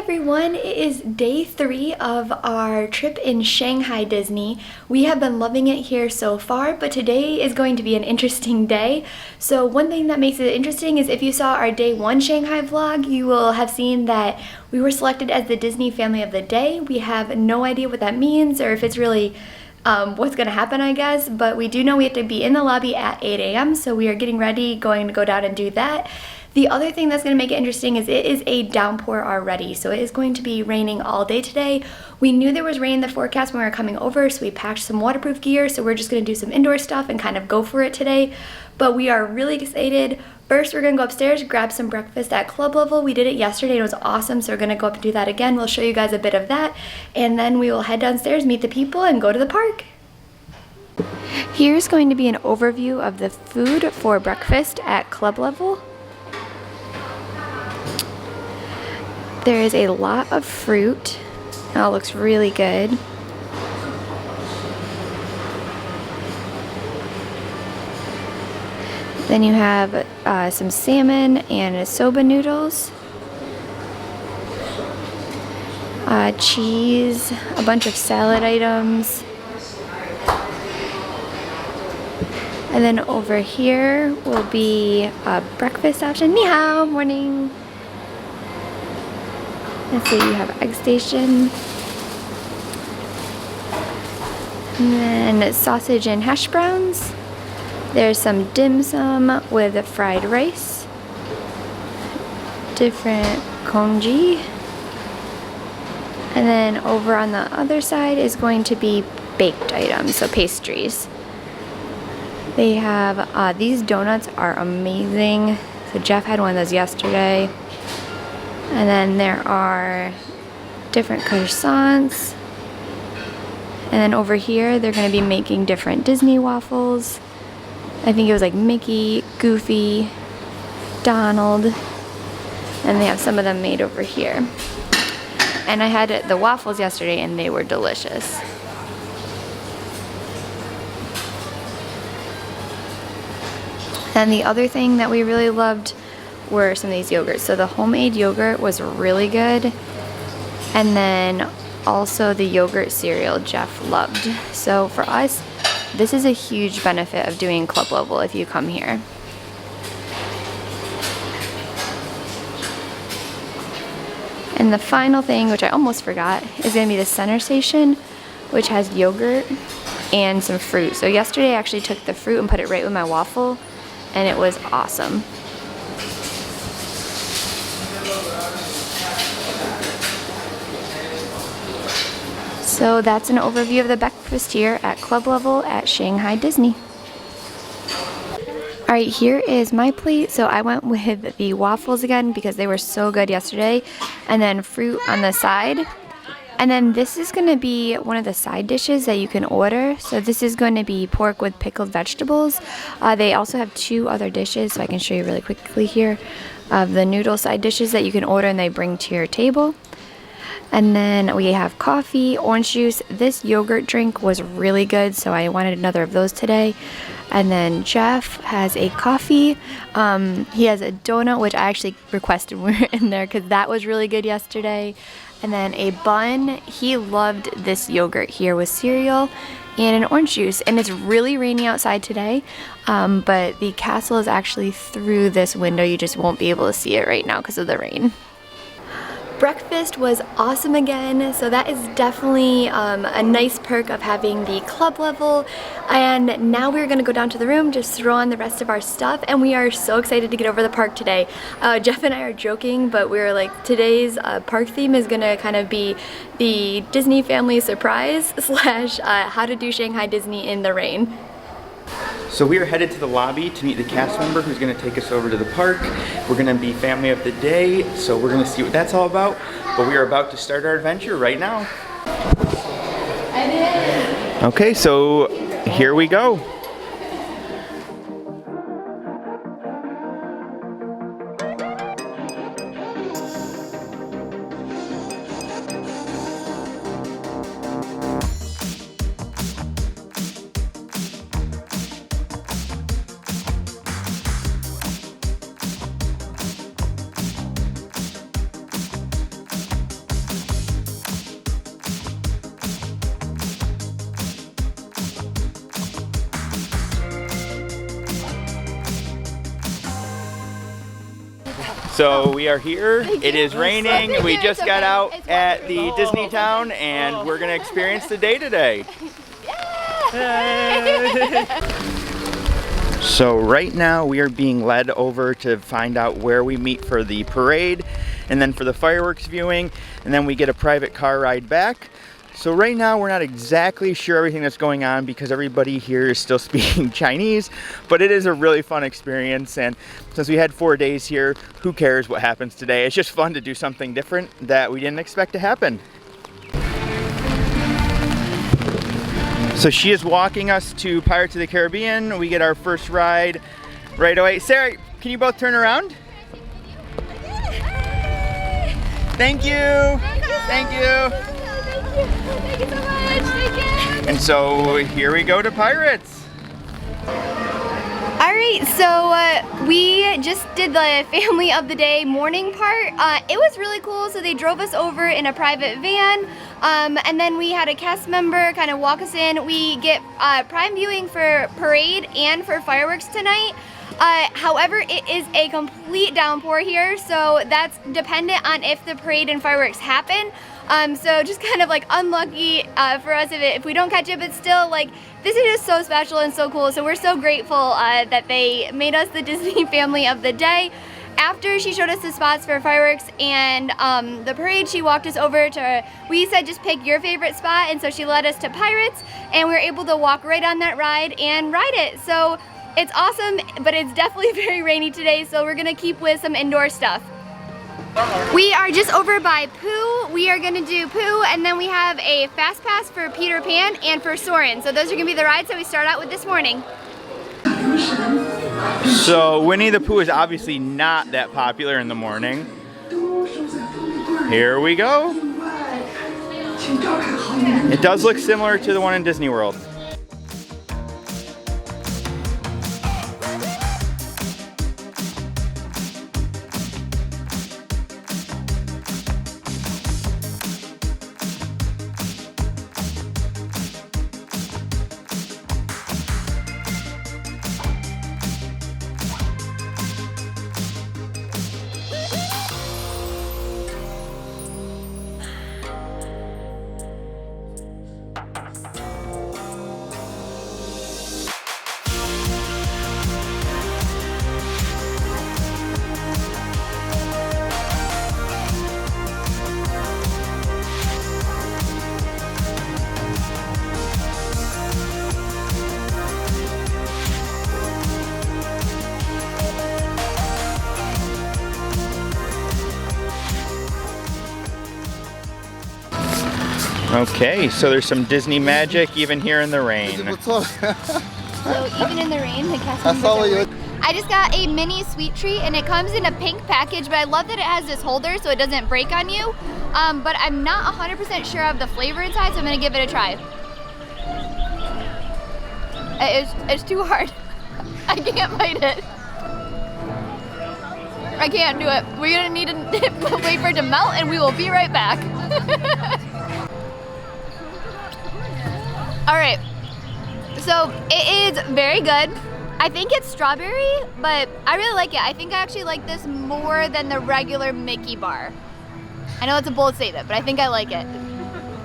everyone, it is day 3 of our trip in Shanghai Disney. We have been loving it here so far, but today is going to be an interesting day. So one thing that makes it interesting is if you saw our day 1 Shanghai vlog, you will have seen that we were selected as the Disney Family of the Day. We have no idea what that means or if it's really what's going to happen, I guess, but we do know we have to be in the lobby at 8 a.m. so we are getting ready, going to go down and do that. The other thing that's going to make it interesting is it is a downpour already, so it is going to be raining all day today. We knew there was rain in the forecast when we were coming over, so we packed some waterproof gear, so we're just going to do some indoor stuff and kind of go for it today. But we are really excited. First, we're going to go upstairs, grab some breakfast at club level. We did it yesterday and it was awesome, so we're going to go up and do that again. We'll show you guys a bit of that, and then we will head downstairs, meet the people, and go to the park. Here's going to be an overview of the food for breakfast at club level. There is a lot of fruit. It all looks really good. Then you have some salmon and soba noodles. Cheese, a bunch of salad items. And then over here will be a breakfast option. Ni hao, morning. Let's see, you have egg station. And then sausage and hash browns. There's some dim sum with fried rice. Different congee. And then over on the other side is going to be baked items, so pastries. They have, these donuts are amazing. So Jeff had one of those yesterday. And then there are different croissants. And then over here, they're going to be making different Disney waffles. I think it was like Mickey, Goofy, Donald. And they have some of them made over here. And I had the waffles yesterday and they were delicious. And the other thing that we really loved were some of these yogurts. So the homemade yogurt was really good. And then also the yogurt cereal Jeff loved. So for us, this is a huge benefit of doing club level if you come here. And the final thing, which I almost forgot, is going to be the center station, which has yogurt and some fruit. So yesterday I actually took the fruit and put it right with my waffle, and it was awesome. So that's an overview of the breakfast here at club level at Shanghai Disney. Alright, here is my plate. So I went with the waffles again because they were so good yesterday, and then fruit on the side. And then this is going to be one of the side dishes that you can order. So this is going to be pork with pickled vegetables. They also have 2 other dishes, so I can show you really quickly here, of the noodle side dishes that you can order and they bring to your table. And then we have coffee, orange juice. This yogurt drink was really good, so I wanted another of those today. And then Jeff has a coffee. He has a donut, which I actually requested when we were in there because that was really good yesterday. And then a bun. He loved this yogurt here with cereal and an orange juice. And it's really rainy outside today, but the castle is actually through this window. You just won't be able to see it right now because of the rain. Breakfast was awesome again, so that is definitely a nice perk of having the club level. And now we're going to go down to the room, just throw on the rest of our stuff, and we are so excited to get over the park today. Jeff and I are joking, but we're like, today's park theme is going to kind of be the Disney family surprise / how to do Shanghai Disney in the rain. So we are headed to the lobby to meet the cast member who's going to take us over to the park. We're going to be family of the day, so we're going to see what that's all about. But we are about to start our adventure right now. Okay, so here we go. So we are here. It you. is raining. We just It's got okay. out It's at the wonderful. Disney Town and we're gonna experience the day today. So right now we are being led over to find out where we meet for the parade and then for the fireworks viewing, and then we get a private car ride back. So right now we're not exactly sure everything that's going on because everybody here is still speaking Chinese, but it is a really fun experience, and since we had 4 days here, who cares what happens today? It's just fun to do something different that we didn't expect to happen. So she is walking us to Pirates of the Caribbean. We get our first ride right away. Sarah, can you both turn around? Thank you. Thank you. Thank you so much. Thank you. And so here we go to Pirates. All right, so we just did the family of the day morning part. It was really cool. So they drove us over in a private van, and then we had a cast member kind of walk us in. We get prime viewing for parade and for fireworks tonight. However, it is a complete downpour here, so that's dependent on if the parade and fireworks happen. So just kind of like unlucky for us if we don't catch it, but still, like, this is just so special and so cool. So we're so grateful that they made us the Disney family of the day. After she showed us the spots for fireworks and the parade, she walked us over to, we said just pick your favorite spot, and so she led us to Pirates, and we were able to walk right on that ride and ride it. So it's awesome, but it's definitely very rainy today, so we're gonna keep with some indoor stuff. We are just over by Pooh. We are gonna do Pooh, and then we have a fast pass for Peter Pan and for Soarin'. So those are gonna be the rides that we start out with this morning. So Winnie the Pooh is obviously not that popular in the morning. Here we go. It does look similar to the one in Disney World. Okay, so there's some Disney magic even here in the rain. So even in the rain, the cast members are working. I just got a mini sweet treat, and it comes in a pink package, but I love that it has this holder so it doesn't break on you. But I'm not 100% sure of the flavor inside, so I'm gonna give it a try. It's too hard. I can't bite it. I can't do it. We're gonna need to wait for it to melt, and we will be right back. All right, so it is very good. I think it's strawberry, but I really like it. I think I actually like this more than the regular Mickey bar. I know it's a bold statement, but I think I like it.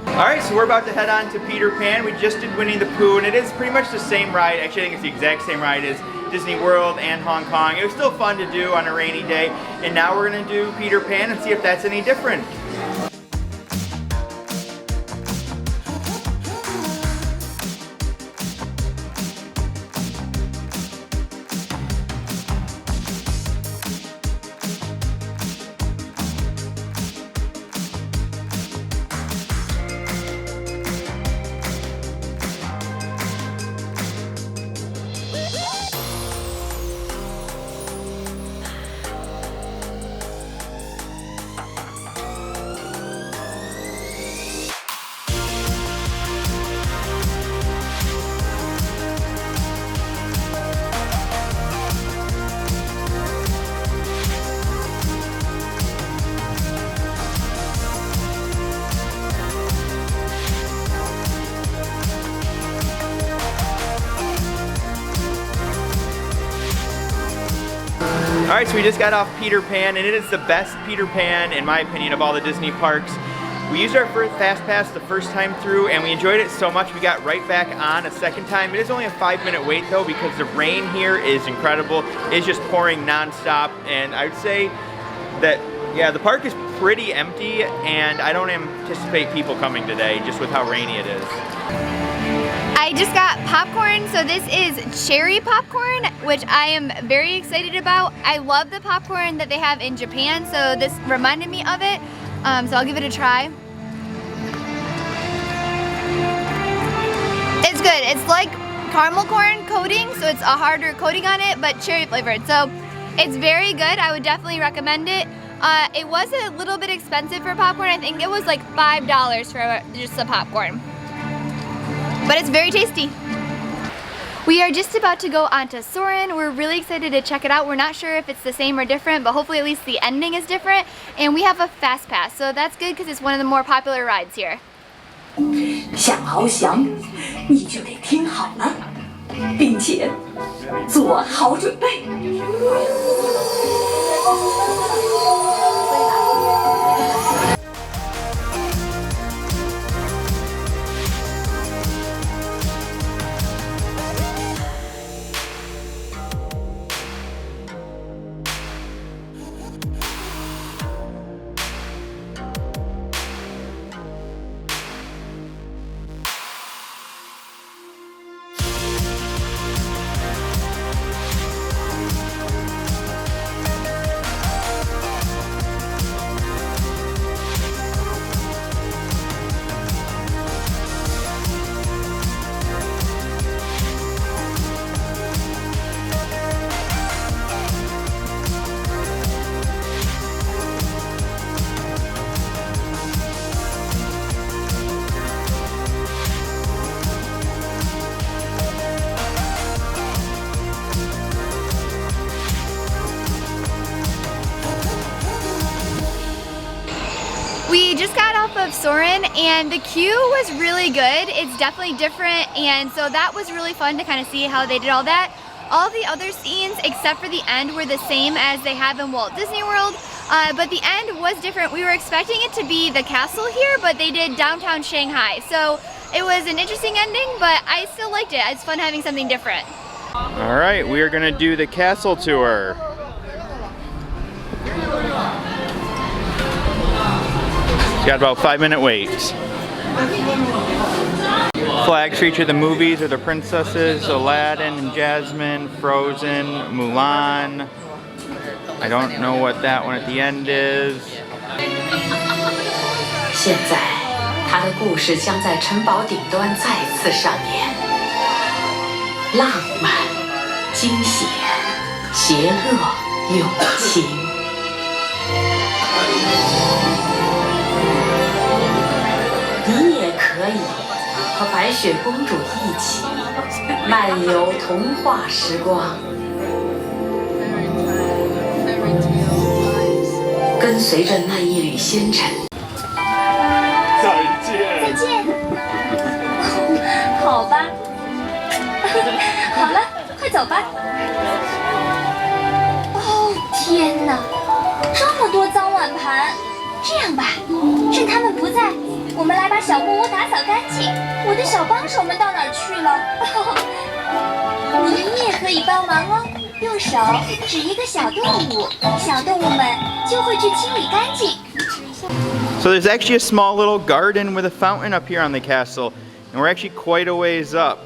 All right, so we're about to head on to Peter Pan. We just did Winnie the Pooh, and it is pretty much the same ride. Actually, I think it's the exact same ride as Disney World and Hong Kong. It was still fun to do on a rainy day, and now we're gonna do Peter Pan and see if that's any different. Alright, so we just got off Peter Pan, and it is the best Peter Pan, in my opinion, of all the Disney parks. We used our first Fast Pass the first time through, and we enjoyed it so much we got right back on a second time. It is only a 5-minute wait though, because the rain here is incredible. It's just pouring non-stop, and I would say that, yeah, the park is pretty empty, and I don't anticipate people coming today, just with how rainy it is. I just got popcorn, so this is cherry popcorn, which I am very excited about. I love the popcorn that they have in Japan, so this reminded me of it. So I'll give it a try. It's good. It's like caramel corn coating, so it's a harder coating on it, but cherry flavored. So it's very good. I would definitely recommend it. It was a little bit expensive for popcorn. I think it was like $5 for just the popcorn. But it's very tasty. We are just about to go onto Soarin'. We're really excited to check it out. We're not sure if it's the same or different, but hopefully at least the ending is different. And we have a Fast Pass, so that's good because it's one of the more popular rides here. 想翱翔，你就得听好了，并且做好准备。We just got off of Soarin' and the queue was really good. It's definitely different, and so that was really fun to kind of see how they did all that. All the other scenes except for the end were the same as they have in Walt Disney World, but the end was different. We were expecting it to be the castle here, but they did downtown Shanghai. So it was an interesting ending, but I still liked it. It's fun having something different. All right, we are gonna do the castle tour. It's got about a 5-minute wait. Flags feature the movies or the princesses, Aladdin and Jasmine, Frozen, Mulan. I don't know what that one at the end is. 现在，他的故事将在城堡顶端再次上演，浪漫、惊险、邪恶、友情。你也可以和白雪公主一起漫游童话时光，跟随着那一缕纤尘。再见。再见。好吧。好了，快走吧。哦，天哪，这么多脏碗盘！这样吧，趁他们不在，我们来把小木屋打扫干净。我的小帮手们到哪儿去了？你也可以帮忙哦，用手指一个小动物，小动物们就会去清理干净。 So there's actually a small little garden with a fountain up here on the castle, and we're actually quite a ways up.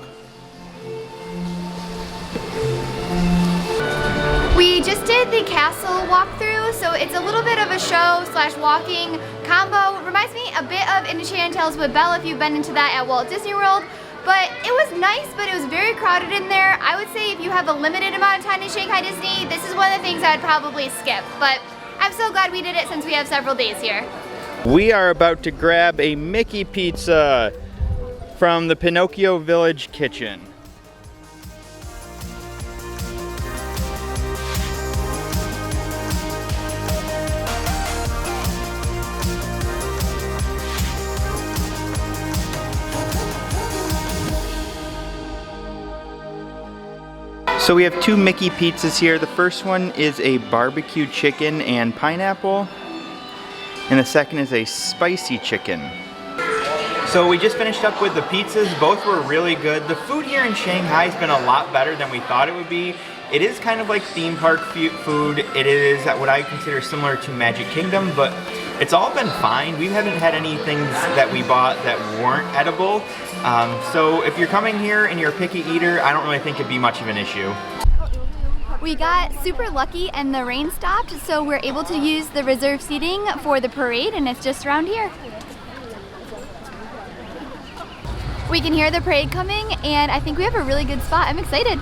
We just did the castle walkthrough, so it's a little bit of a show / walking combo. Reminds me a bit of Enchanted Tales with Belle if you've been into that at Walt Disney World. But it was nice, but it was very crowded in there. I would say if you have a limited amount of time in Shanghai Disney, this is one of the things I'd probably skip. But I'm so glad we did it since we have several days here. We are about to grab a Mickey pizza from the Pinocchio Village kitchen. So we have two Mickey pizzas here. The first one is a barbecue chicken and pineapple, and the second is a spicy chicken. So we just finished up with the pizzas. Both were really good. The food here in Shanghai has been a lot better than we thought it would be. It is kind of like theme park food. It is what I consider similar to Magic Kingdom, but it's all been fine. We haven't had any things that we bought that weren't edible. So if you're coming here and you're a picky eater, I don't really think it'd be much of an issue. We got super lucky and the rain stopped, so we're able to use the reserved seating for the parade, and it's just around here. We can hear the parade coming, and I think we have a really good spot. I'm excited.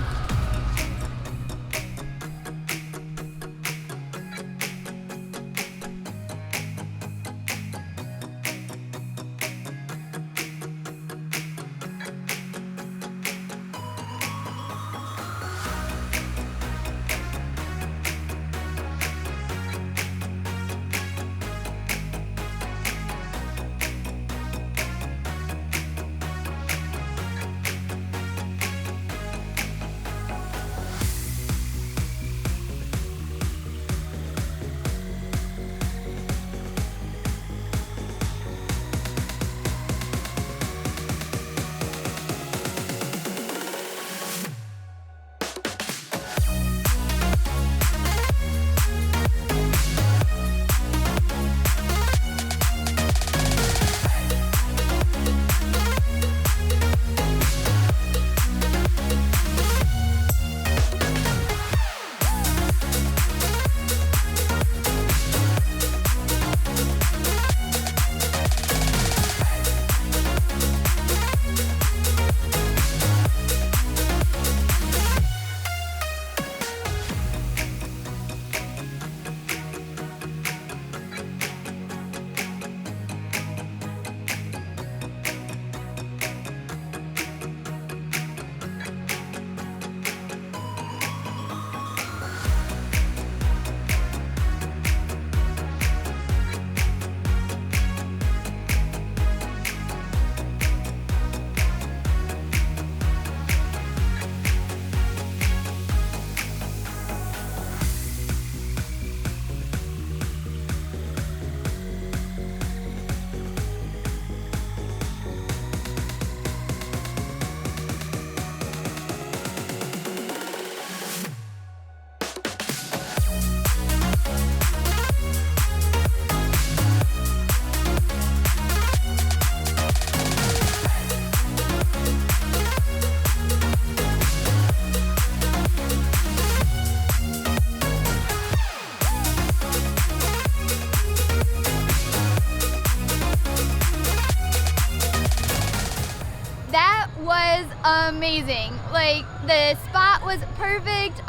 Amazing. Like, the spot was perfect.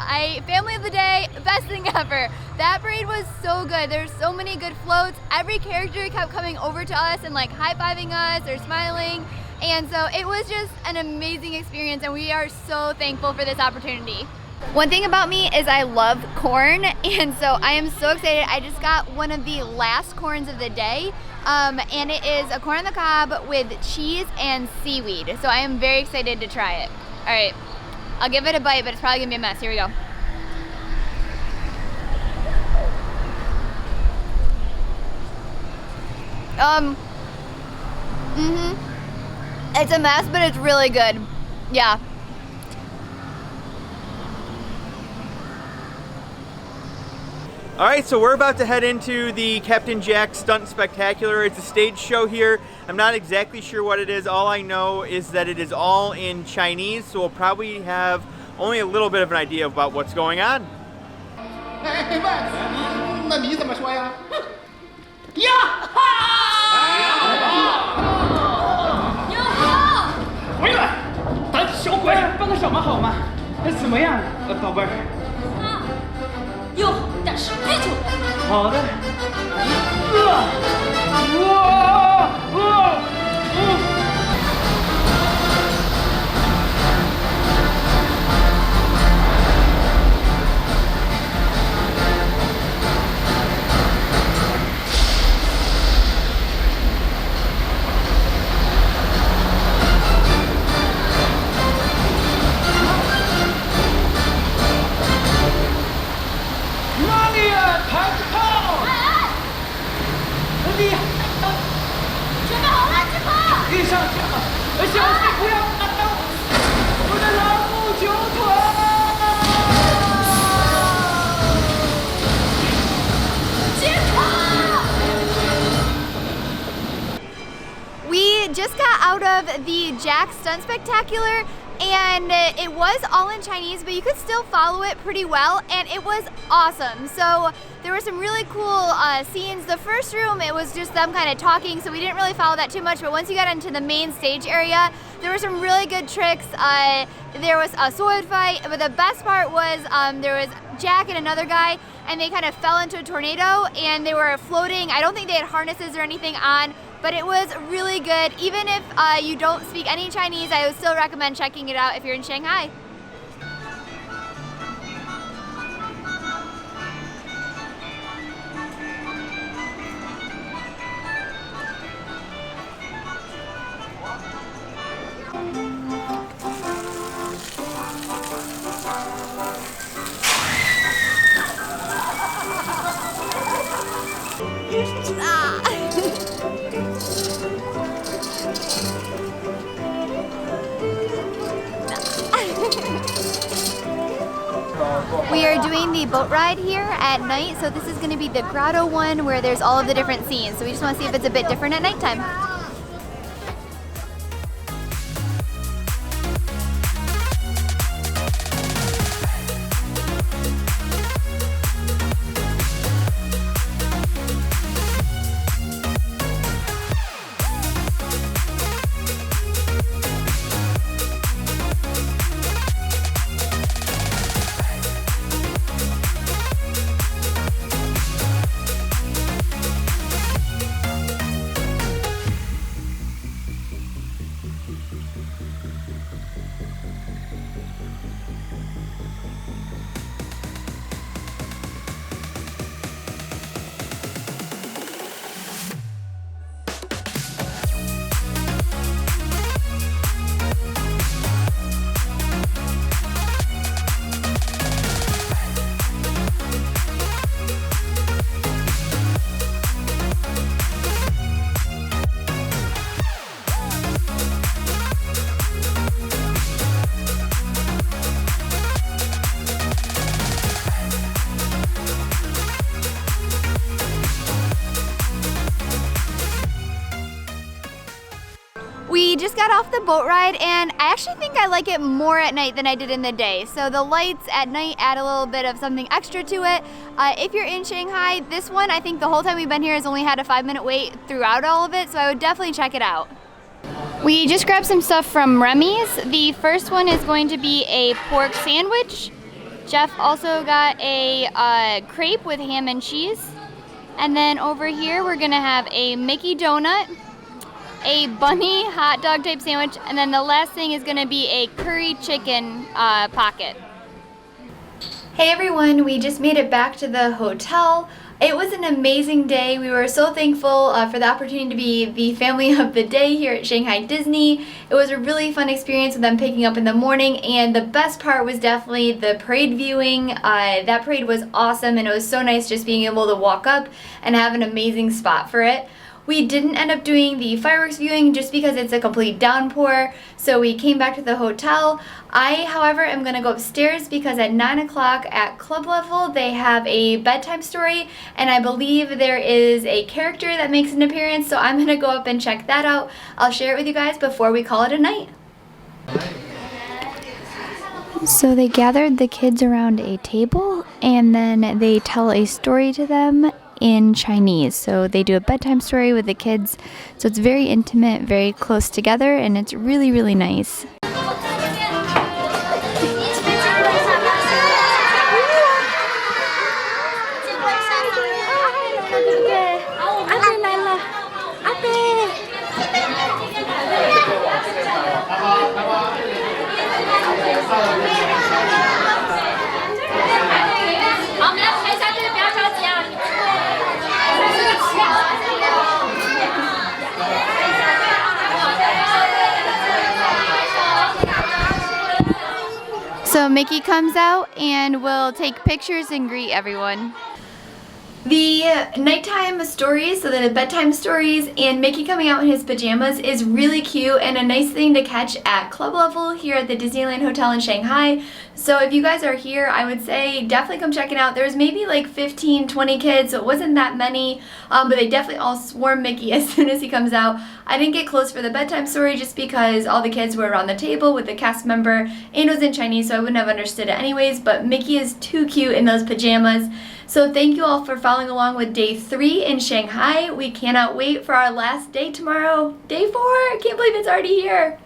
Family of the day, best thing ever. That parade was so good. There's so many good floats. Every character kept coming over to us and like high-fiving us or smiling. And so it was just an amazing experience, and we are so thankful for this opportunity. One thing about me is I love corn, and so I am so excited. I just got one of the last corns of the day, and it is a corn on the cob with cheese and seaweed. So I am very excited to try it. All right, I'll give it a bite, but it's probably gonna be a mess. Here we go. It's a mess, but it's really good. Yeah. All right, so we're about to head into the Captain Jack Stunt Spectacular. It's a stage show here. I'm not exactly sure what it is. All I know is that it is all in Chinese, so we'll probably have only a little bit of an idea about what's going on. 那你怎么说呀？呀哈！呀哈！回来，胆小鬼，帮个什么好吗？怎么样，宝贝儿？又好，但是啤酒。好的。out of the Jack Stunt Spectacular, and it was all in Chinese, but you could still follow it pretty well, and it was awesome. So there were some really cool scenes. The first room, it was just them kind of talking, so we didn't really follow that too much, but once you got into the main stage area, there were some really good tricks. There was a sword fight, but the best part was there was Jack and another guy, and they kind of fell into a tornado, and they were floating. I don't think they had harnesses or anything on, but it was really good. Even if you don't speak any Chinese, I would still recommend checking it out if you're in Shanghai. We are doing the boat ride here at night, so this is going to be the grotto one where there's all of the different scenes. So we just want to see if it's a bit different at nighttime. We just got off the boat ride, and I actually think I like it more at night than I did in the day. So the lights at night add a little bit of something extra to it. If you're in Shanghai, this one, I think the whole time we've been here has only had a 5-minute wait throughout all of it, so I would definitely check it out. We just grabbed some stuff from Remy's. The first one is going to be a pork sandwich. Jeff also got a crepe with ham and cheese. And then over here, we're gonna have a Mickey donut, a bunny hot dog type sandwich, and then the last thing is gonna be a curry chicken pocket. Hey everyone, we just made it back to the hotel. It was an amazing day. We were so thankful for the opportunity to be the family of the day here at Shanghai Disney. It was a really fun experience with them picking up in the morning, and the best part was definitely the parade viewing. That parade was awesome, and it was so nice just being able to walk up and have an amazing spot for it. We didn't end up doing the fireworks viewing just because it's a complete downpour, so we came back to the hotel. I, however, am going to go upstairs because at 9 o'clock at club level they have a bedtime story, and I believe there is a character that makes an appearance, so I'm going to go up and check that out. I'll share it with you guys before we call it a night. So they gathered the kids around a table, and then they tell a story to them in Chinese. So they do a bedtime story with the kids. So it's very intimate, very close together, and it's really, really nice. So Mickey comes out and will take pictures and greet everyone. The nighttime stories, so the bedtime stories, and Mickey coming out in his pajamas is really cute and a nice thing to catch at club level here at the Disneyland Hotel in Shanghai. So if you guys are here, I would say definitely come check it out. There's maybe like 15, 20 kids, so it wasn't that many, but they definitely all swarm Mickey as soon as he comes out. I didn't get close for the bedtime story just because all the kids were around the table with the cast member and it was in Chinese, so I wouldn't have understood it anyways, but Mickey is too cute in those pajamas. So thank you all for following along with day 3 in Shanghai. We cannot wait for our last day tomorrow, day 4. I can't believe it's already here.